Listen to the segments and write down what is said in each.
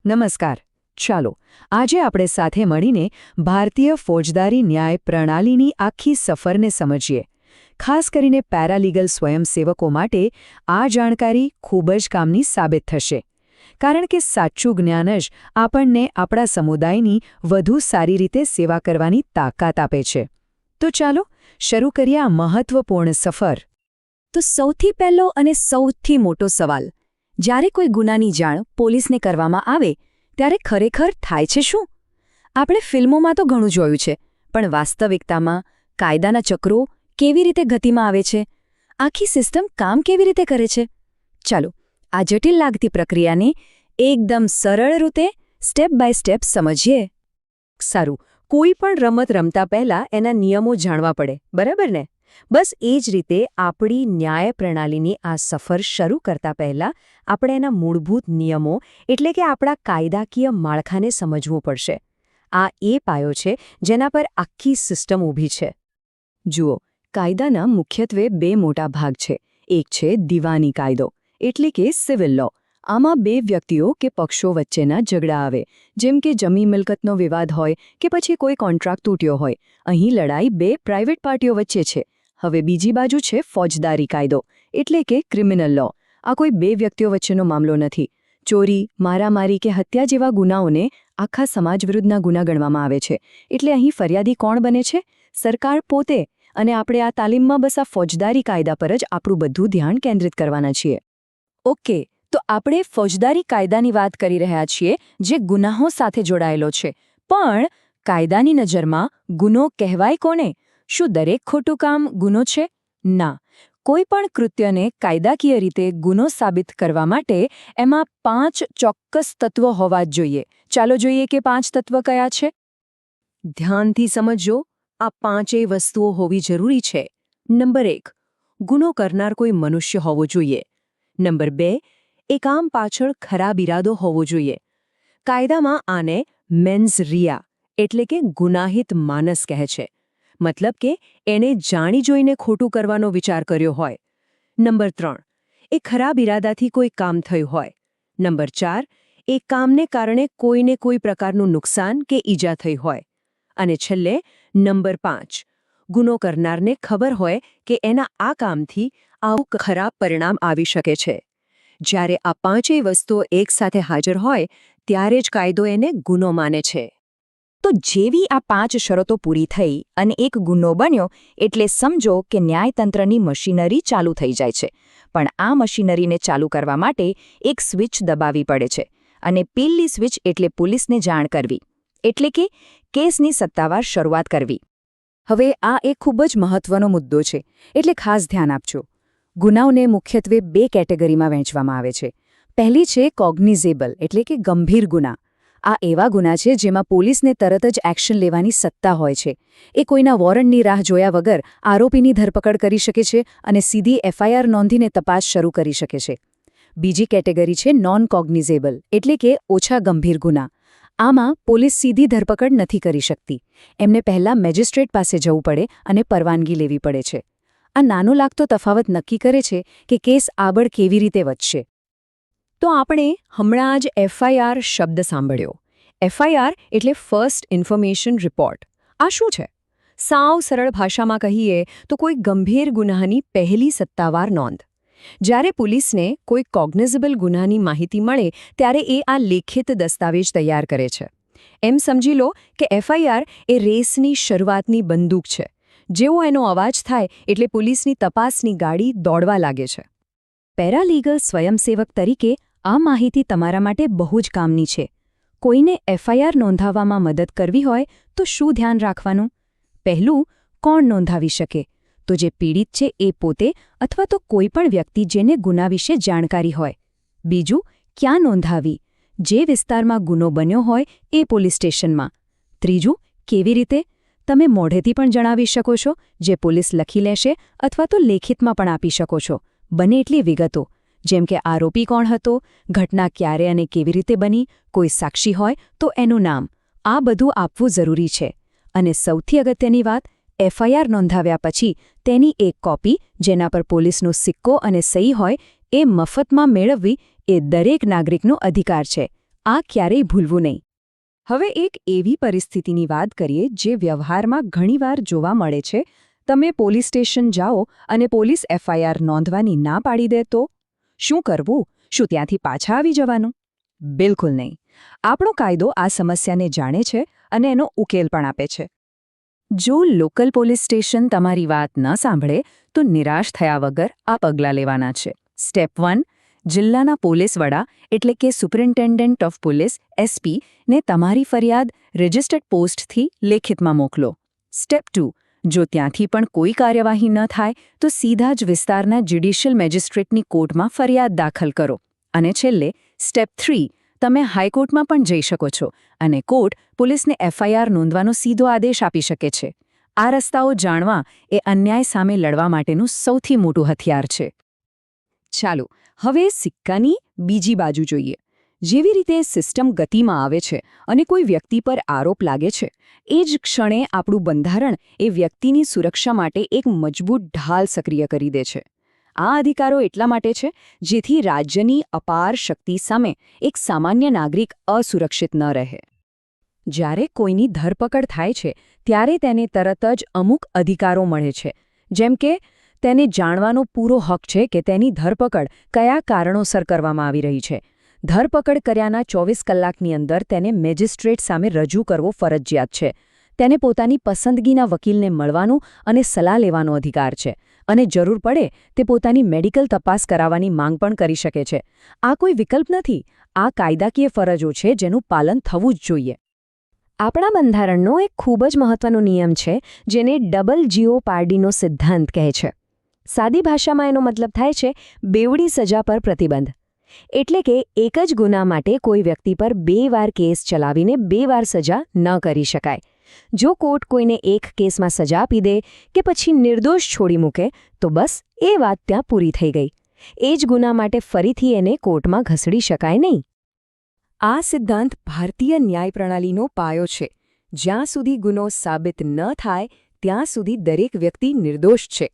નમસ્કાર. ચાલો આજે આપણે સાથે મળીને ભારતીય ફોજદારી ન્યાય પ્રણાલીની આખી સફરને સમજીએ. ખાસ કરીને પેરાલીગલ સ્વયંસેવકો માટે આ જાણકારી ખૂબ જ કામની સાબિત થશે. કારણ કે સાચું જ્ઞાન જ આપણને આપણા સમુદાયની વધુ સારી રીતે સેવા કરવાની તાકાત આપે છે. તો ચાલો શરૂ કરીએ આ મહત્વપૂર્ણ સફર. તો સૌથી પહેલો અને સૌથી મોટો સવાલ, જ્યારે કોઈ ગુનાની જાણ પોલીસને કરવામાં આવે ત્યારે ખરેખર થાય છે શું? આપણે ફિલ્મોમાં તો ઘણું જોયું છે, પણ વાસ્તવિકતામાં કાયદાના ચક્રો કેવી રીતે ગતિમાં આવે છે? આખી સિસ્ટમ કામ કેવી રીતે કરે છે? ચાલો આ જટિલ લાગતી પ્રક્રિયાને એકદમ સરળ રીતે સ્ટેપ બાય સ્ટેપ સમજીએ. સારું, કોઈ પણ રમત રમતા પહેલા એના નિયમો જાણવા પડે, બરાબર ને? બસ એ જ રીતે આપણી ન્યાય પ્રણાલીની આ સફર શરૂ કરતા પહેલા આપણે એના મૂળભૂત નિયમો એટલે કે આપણા કાયદાકીય માળખાને સમજવું પડશે. આ એ પાયો છે જેના પર આખી સિસ્ટમ ઊભી છે. જુઓ, કાયદાના મુખ્યત્વે બે મોટા ભાગ છે. એક છે દીવાની કાયદો એટલે કે સિવિલ લો. આમાં બે વ્યક્તિઓ કે પક્ષો વચ્ચેના ઝઘડા આવે, જેમ કે જમીન મિલકતનો વિવાદ હોય કે પછી કોઈ કોન્ટ્રાક્ટ તૂટ્યો હોય. અહીં લડાઈ બે પ્રાઇવેટ પાર્ટીઓ વચ્ચે છે. હવે બીજી બાજુ છે ફોજદારી કાયદો એટલે કે ક્રિમિનલ લો. આ કોઈ બે વ્યક્તિઓ વચ્ચેનો મામલો નથી. ચોરી, મારામારી કે હત્યા જેવા ગુનાઓને આખા સમાજ વિરુદ્ધના ગુના ગણવામાં આવે છે. એટલે અહીં ફરિયાદી કોણ બને છે? સરકાર પોતે. અને આપણે આ તાલીમમાં બસ આ ફોજદારી કાયદા પર જ આપણું બધું ધ્યાન કેન્દ્રિત કરવાના છીએ. ઓકે, તો આપણે ફોજદારી કાયદાની વાત કરી રહ્યા છીએ, જે ગુનાહો સાથે જોડાયેલો છે. પણ કાયદાની નજરમાં ગુનો કહેવાય કોને? શું દરેક ખોટું કામ ગુનો છે? ના. કોઈ પણ કૃત્યને કાયદાકીય રીતે ગુનો સાબિત કરવા માટે એમાં 5 ચોક્કસ તત્વો હોવા જ જોઈએ. ચાલો જોઈએ કે 5 તત્વ કયા છે. ધ્યાનથી સમજો, આ 5 વસ્તુઓ હોવી જરૂરી છે. નંબર 1, ગુનો કરનાર કોઈ મનુષ્ય હોવો જોઈએ. નંબર 2, એ કામ પાછળ ખરાબ ઈરાદો હોવો જોઈએ. કાયદામાં આને મેન્સ રિયા એટલે કે ગુનાહિત માનસ કહે છે. મતલબ કે એણે જાણી જોઈને ખોટું કરવાનો વિચાર કર્યો હોય. નંબર 3, એ ખરાબ ઈરાદાથી કોઈ કામ થયું હોય. નંબર 4, એ કામને કારણે કોઈને કોઈ પ્રકારનું નુકસાન કે ઈજા થઈ હોય. અને છેલ્લે નંબર 5, ગુનો કરનારને ખબર હોય કે એના આ કામથી આવું ખરાબ પરિણામ આવી શકે છે. જ્યારે આ 5 વસ્તુઓ એકસાથે હાજર હોય ત્યારે જ કાયદો એને ગુનો માને છે. તો જેવી આ 5 શરતો પૂરી થઈ અને એક ગુનો બન્યો એટલે સમજો કે ન્યાયતંત્રની મશીનરી ચાલુ થઈ જાય છે. પણ આ મશીનરીને ચાલુ કરવા માટે એક સ્વિચ દબાવવી પડે છે. અને પેલી સ્વિચ એટલે પોલીસને જાણ કરવી, એટલે કે કેસની સત્તાવાર શરૂઆત કરવી. હવે આ એક ખૂબ જ મહત્વનો મુદ્દો છે, એટલે ખાસ ધ્યાન આપજો. ગુનાઓને મુખ્યત્વે 2 કેટેગરીમાં વહેંચવામાં આવે છે. પહેલી છે કોગ્નિઝેબલ એટલે કે ગંભીર ગુના. આ એવા ગુના છે જેમાં પોલીસને તરત જ એક્શન લેવાની સત્તા હોય છે. એ કોઈના વોરંટની રાહ જોયા વગર આરોપીની ધરપકડ કરી શકે છે અને સીધી FIR નોંધીને તપાસ શરૂ કરી શકે છે. બીજી કેટેગરી છે નોન કોગ્નિઝેબલ એટલે કે ઓછા ગંભીર ગુના. આમાં પોલીસ સીધી ધરપકડ નથી કરી શકતી. એમને પહેલાં મેજિસ્ટ્રેટ પાસે જવું પડે અને પરવાનગી લેવી પડે છે. આ નાનો લાગતો તફાવત નક્કી કરે છે કે કેસ આગળ કેવી રીતે વધશે. તો આપણે હમણાં જ FIR શબ્દ સાંભળ્યો. FIR એટલે ફર્સ્ટ ઇન્ફોર્મેશન રિપોર્ટ. આ શું છે? સાવ સરળ ભાષામાં કહીએ તો કોઈ ગંભીર ગુનાની પહેલી સત્તાવાર નોંધ. જ્યારે પોલીસને કોઈ કોગ્નિઝેબલ ગુનાની માહિતી મળે ત્યારે એ આ લેખિત દસ્તાવેજ તૈયાર કરે છે. એમ સમજી લો કે FIR એ રેસની શરૂઆતની બંદૂક છે. જેવો એનો અવાજ થાય એટલે પોલીસની તપાસની ગાડી દોડવા લાગે છે. પેરાલીગલ સ્વયંસેવક તરીકે આ માહિતી તમારા માટે બહુ જ કામની છે. કોઈને FIR નોંધાવવામાં મદદ કરવી હોય તો શું ધ્યાન રાખવાનું? પહેલું, કોણ નોંધાવી શકે? તો જે પીડિત છે એ પોતે અથવા તો કોઈ પણ વ્યક્તિ જેને ગુના વિશે જાણકારી હોય. બીજું, ક્યાં નોંધાવી? જે વિસ્તારમાં ગુનો બન્યો હોય એ પોલીસ સ્ટેશનમાં. ત્રીજું, કેવી રીતે? તમે મોઢેથી પણ જણાવી શકો છો, જે પોલીસ લખી લેશે, અથવા તો લેખિતમાં પણ આપી શકો છો. બને એટલી વિગતો, જેમ કે આરોપી કોણ હતો, ઘટના ક્યારે અને કેવી રીતે બની, કોઈ સાક્ષી હોય તો એનું નામ. આ બધું આપવું જરૂરી છે. અને સૌથી અગત્યની વાત, FIR નોંધાવ્યા પછી તેની એક કોપી, જેના પર પોલીસનો સિક્કો અને સહી હોય, એ મફતમાં મેળવવી એ દરેક નાગરિકનો અધિકાર છે. આ ક્યારેય ભૂલવું નહીં. હવે એક એવી પરિસ્થિતિની વાત કરીએ જે વ્યવહારમાં ઘણીવાર જોવા મળે છે. તમે પોલીસ સ્ટેશન જાઓ અને પોલીસ FIR નોંધવાની ના પાડી દે તો શું કરવું? શું ત્યાંથી પાછા આવી જવાનું? બિલકુલ નહીં. આપણો કાયદો આ સમસ્યાને જાણે છે અને એનો ઉકેલ પણ આપે છે. જો લોકલ પોલીસ સ્ટેશન તમારી વાત ન સાંભળે તો નિરાશ થયા વગર આ પગલાં લેવાના છે. સ્ટેપ 1, જિલ્લાના પોલીસ વડા એટલે કે સુપરિન્ટેન્ડન્ટ ઓફ પોલીસ SP ને તમારી ફરિયાદ રજિસ્ટર્ડ પોસ્ટથી લેખિતમાં મોકલો. સ્ટેપ 2, જો ત્યાંથી પણ કોઈ કાર્યવાહી ન થાય તો સીધા જ વિસ્તારના જ્યુડિશિયલ મેજિસ્ટ્રેટની કોર્ટમાં ફરિયાદ દાખલ કરો. અને છેલ્લે સ્ટેપ 3, તમે હાઈકોર્ટમાં પણ જઈ શકો છો અને કોર્ટ પોલીસને FIR નોંધવાનો સીધો આદેશ આપી શકે છે. આ રસ્તાઓ જાણવા એ અન્યાય સામે લડવા માટેનું સૌથી મોટું હથિયાર છે. ચાલો હવે સિક્કાની બીજી બાજુ જોઈએ. જેવી રીતે સિસ્ટમ ગતિમાં આવે છે અને કોઈ વ્યક્તિ પર આરોપ લાગે છે, એ જ ક્ષણે આપણું બંધારણ એ વ્યક્તિની સુરક્ષા માટે એક મજબૂત ઢાલ સક્રિય કરી દે છે. આ અધિકારો એટલા માટે છે જેથી રાજ્યની અપાર શક્તિ સામે એક સામાન્ય નાગરિક અસુરક્ષિત ન રહે. જ્યારે કોઈની ધરપકડ થાય છે ત્યારે તેને તરત જ અમુક અધિકારો મળે છે. જેમ કે તેને જાણવાનો પૂરો હક છે કે તેની ધરપકડ કયા કારણોસર કરવામાં આવી રહી છે. ધરપકડ કર્યાના 24 કલાકની અંદર તેને મેજિસ્ટ્રેટ સામે રજૂ કરવો ફરજિયાત છે. તેને પોતાની પસંદગીના વકીલને મળવાનો અને સલાહ લેવાનો અધિકાર છે. અને જરૂર પડે તે પોતાની મેડિકલ તપાસ કરાવવાની માંગ પણ કરી શકે છે. આ કોઈ વિકલ્પ નથી. આ કાયદાકીય ફરજો છે જેનું પાલન થવું જ જોઈએ. આપણા બંધારણનો એક ખૂબ જ મહત્વનો નિયમ છે જેને ડબલ જીઓપાર્ડીનો સિદ્ધાંત કહે છે. સાદી ભાષામાં એનો મતલબ થાય છે બેવડી સજા પર પ્રતિબંધ. એટલે કે એક જ ગુના માટે કોઈ વ્યક્તિ પર 2 વાર કેસ ચલાવીને 2 વાર સજા ન કરી શકાય. જો કોર્ટ કોઈને એક કેસમાં સજા આપી દે કે પછી નિર્દોષ છોડી મૂકે તો બસ એ વાત ત્યાં પૂરી થઈ ગઈ. એ જ ગુના માટે ફરીથી એને કોર્ટમાં ઘસડી શકાય નહીં. આ સિદ્ધાંત ભારતીય ન્યાય પ્રણાલીનો પાયો છે. જ્યાં સુધી ગુનો સાબિત ન થાય ત્યાં સુધી દરેક વ્યક્તિ નિર્દોષ છે.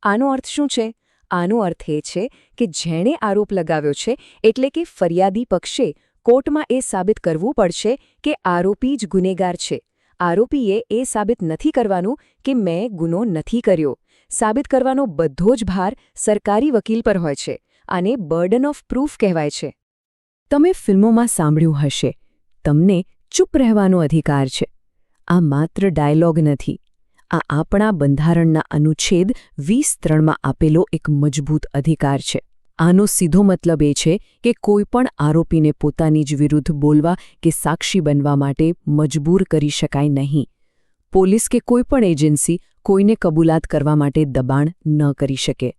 આનો અર્થ શું છે? આનો અર્થ એ છે કે જેણે આરોપ લગાવ્યો છે એટલે કે ફરિયાદી પક્ષે કોર્ટમાં એ સાબિત કરવું પડશે કે આરોપી જ ગુનેગાર છે. આરોપીએ એ સાબિત નથી કરવાનું કે મેં ગુનો નથી કર્યો. સાબિત કરવાનો બધો જ ભાર સરકારી વકીલ પર હોય છે. આને બર્ડન ઓફ પ્રૂફ કહેવાય છે. તમે ફિલ્મોમાં સાંભળ્યું હશે, તમને ચૂપ રહેવાનો અધિકાર છે. આ માત્ર ડાયલોગ નથી. આ આપણા બંધારણના અનુચ્છેદ 23(3) આપેલો એક મજબૂત અધિકાર છે. આનો સીધો મતલબ એ છે કે કોઈ પણ આરોપીને પોતાની જ વિરુદ્ધ બોલવા કે સાક્ષી બનવા માટે મજબૂર કરી શકાય નહીં. પોલીસ કે કોઈ પણ એજન્સી કોઈને કબૂલાત કરવા માટે દબાણ ન કરી શકે.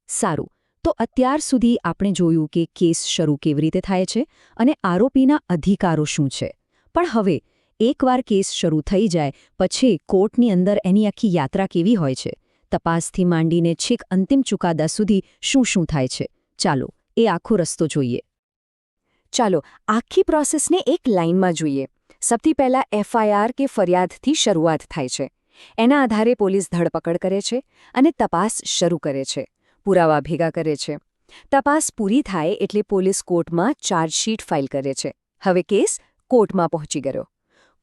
સારું, તો અત્યાર સુધી આપણે જોયું કે કેસ શરૂ કેવી રીતે થાય છે અને આરોપીના અધિકારો શું છે. પણ હવે એકવાર કેસ શરૂ થઈ જાય પછી કોર્ટની અંદર એની આખી યાત્રા કેવી હોય છે? તપાસથી માંડીને છેક અંતિમ ચુકાદા સુધી શું થાય છે? ચાલો એ આખો રસ્તો જોઈએ. ચાલો આખી પ્રોસેસને એક લાઇનમાં જોઈએ. સૌથી પહેલાં FIR કે ફરિયાદથી શરૂઆત થાય છે. એના આધારે પોલીસ ધરપકડ કરે છે અને તપાસ શરૂ કરે છે. પુરાવા ભેગા કરે છે. તપાસ પૂરી થાય એટલે પોલીસ કોર્ટમાં ચાર્જશીટ ફાઇલ કરે છે. હવે કેસ કોર્ટમાં પહોંચી ગયો.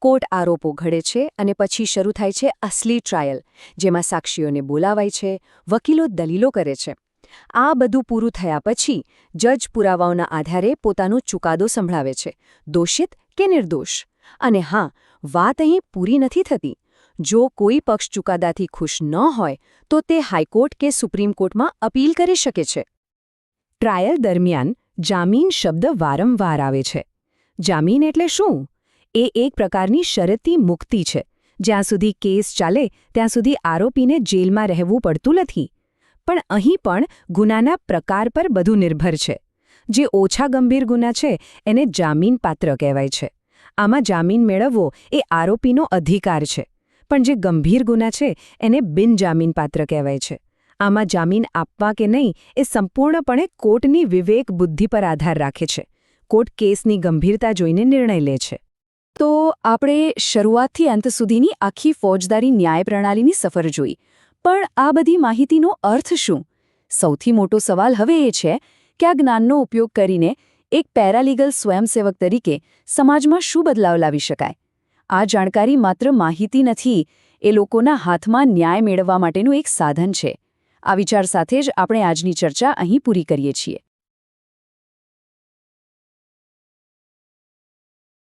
કોર્ટ આરોપો ઘડે છે અને પછી શરૂ થાય છે અસલી ટ્રાયલ, જેમાં સાક્ષીઓને બોલાવાય છે, વકીલો દલીલો કરે છે. આ બધું પૂરું થયા પછી જજ પુરાવાઓના આધારે પોતાનો ચુકાદો સંભળાવે છે, દોષિત કે નિર્દોષ. અને હા, વાત અહીં પૂરી નથી થતી. જો કોઈ પક્ષ ચુકાદાથી ખુશ ન હોય તો તે હાઈકોર્ટ કે સુપ્રીમ કોર્ટમાં અપીલ કરી શકે છે. ટ્રાયલ દરમિયાન જામીન શબ્દ વારંવાર આવે છે. જામીન એટલે શું? એ એક પ્રકારની શરતી મુક્તિ છે. જ્યાં સુધી કેસ ચાલે ત્યાં સુધી આરોપીને જેલમાં રહેવું પડતું નથી. પણ અહીં પણ ગુનાના પ્રકાર પર બધું નિર્ભર છે. જે ઓછા ગંભીર ગુના છે એને જામીનપાત્ર કહેવાય છે. આમાં જામીન મેળવવો એ આરોપીનો અધિકાર છે. પણ જે ગંભીર ગુના છે એને બિનજામીનપાત્ર કહેવાય છે. આમાં જામીન આપવા કે નહીં એ સંપૂર્ણપણે કોર્ટની વિવેક બુદ્ધિ પર આધાર રાખે છે. કોર્ટ કેસની ગંભીરતા જોઈને નિર્ણય લે છે. તો આપણે શરૂઆતથી અંત સુધીની આખી ફોજદારી ન્યાય પ્રણાલીની સફર જોઈ. પણ આ બધી માહિતીનો અર્થ શું? સૌથી મોટો સવાલ હવે એ છે કે આ જ્ઞાનનો ઉપયોગ કરીને એક પેરાલીગલ સ્વયંસેવક તરીકે સમાજમાં શું બદલાવ લાવી શકાય? આ જાણકારી માત્ર માહિતી નથી, એ લોકોના હાથમાં ન્યાય મેળવવા માટેનું એક સાધન છે. આ વિચાર સાથે જ આપણે આજની ચર્ચા અહીં પૂરી કરીએ છીએ.